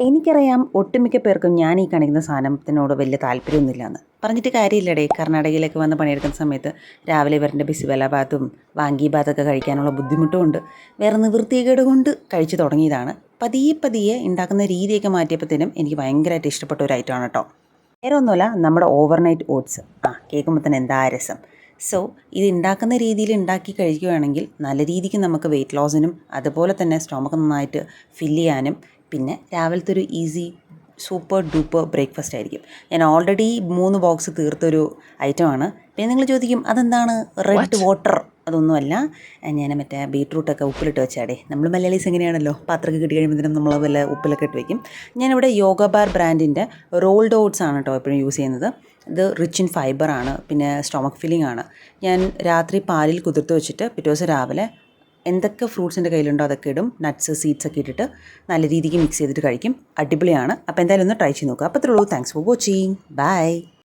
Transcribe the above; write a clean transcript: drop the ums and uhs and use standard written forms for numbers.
എനിക്കറിയാം ഒട്ടുമിക്ക പേർക്കും ഞാൻ ഈ കാണിക്കുന്ന സാധനത്തിനോട് വലിയ താല്പര്യമൊന്നുമില്ലയെന്ന്. പറഞ്ഞിട്ട് കാര്യമില്ലടേ. കർണാടകയിലൊക്കെ വന്ന് പണിയെടുക്കുന്ന സമയത്ത് രാവിലെ ഇവരുടെ ബിസിബെലാബാത്തും വാംഗീബാത്തൊക്കെ കഴിക്കാനുള്ള ബുദ്ധിമുട്ടുമുണ്ട്. വേറെ നിവൃത്തികേട് കൊണ്ട് കഴിച്ചു തുടങ്ങിയതാണ്. പതിയെ പതിയെ ഉണ്ടാക്കുന്ന രീതിയൊക്കെ മാറ്റിയപ്പോഴത്തേനും എനിക്ക് ഭയങ്കരമായിട്ട് ഇഷ്ടപ്പെട്ട ഒരു ഐറ്റമാണ് കേട്ടോ. വേറെ ഒന്നുമല്ല, നമ്മുടെ ഓവർനൈറ്റ് ഓട്സ്. കേൾക്കുമ്പോൾ തന്നെ എന്താ രസം. സോ ഇത് ഉണ്ടാക്കുന്ന രീതിയിൽ ഉണ്ടാക്കി കഴിക്കുകയാണെങ്കിൽ നല്ല രീതിക്ക് നമുക്ക് വെയിറ്റ് ലോസിനും അതുപോലെ തന്നെ സ്റ്റൊമക്ക് നന്നായിട്ട് ഫില്ല് ചെയ്യാനും പിന്നെ രാവിലത്തെ ഒരു ഈസി സൂപ്പർ ഡൂപ്പർ ബ്രേക്ക്ഫാസ്റ്റ് ആയിരിക്കും. ഞാൻ ഓൾറെഡി 3 ബോക്സ് തീർത്തൊരു ഐറ്റമാണ്. പിന്നെ നിങ്ങൾ ചോദിക്കും അതെന്താണ് റെഡ് വാട്ടർ? അതൊന്നുമല്ല, ഞാൻ മറ്റേ ബീട്രൂട്ടൊക്കെ ഉപ്പിലിട്ട് വെച്ചാടേ. നമ്മൾ മലയാളീസ് എങ്ങനെയാണല്ലോ, പാത്രമൊക്കെ കിട്ടി കഴിയുമ്പോഴത്തേനും നമ്മൾ വല്ല ഉപ്പിലൊക്കെ ഇട്ട് വയ്ക്കും. ഞാനിവിടെ യോഗ ബാർ ബ്രാൻഡിൻ്റെ റോൾഡ് ഓട്സ് ആണ് കേട്ടോ എപ്പോഴും യൂസ് ചെയ്യുന്നത്. ഇത് റിച്ച് ഇൻ ഫൈബറാണ്, പിന്നെ സ്റ്റൊമക്ക് ഫില്ലിംഗ് ആണ്. ഞാൻ രാത്രി പാലിൽ കുതിർത്ത് വെച്ചിട്ട് പിറ്റേ ദിവസം രാവിലെ എന്തൊക്കെ ഫ്രൂട്ട്സ് എൻ്റെ കയ്യിലുണ്ടോ അതൊക്കെ ഇടും. നട്ട്സ് സീഡ്സ് ഒക്കെ ഇട്ടിട്ട് നല്ല രീതിക്ക് മിക്സ് ചെയ്തിട്ട് കഴിക്കും. അടിപൊളിയാണ്. അപ്പോൾ എന്തായാലും ഒന്ന് ട്രൈ ചെയ്ത് നോക്കുക. അപ്പോൾ അത്രേ ഉള്ളൂ. Thanks for watching. ബൈ.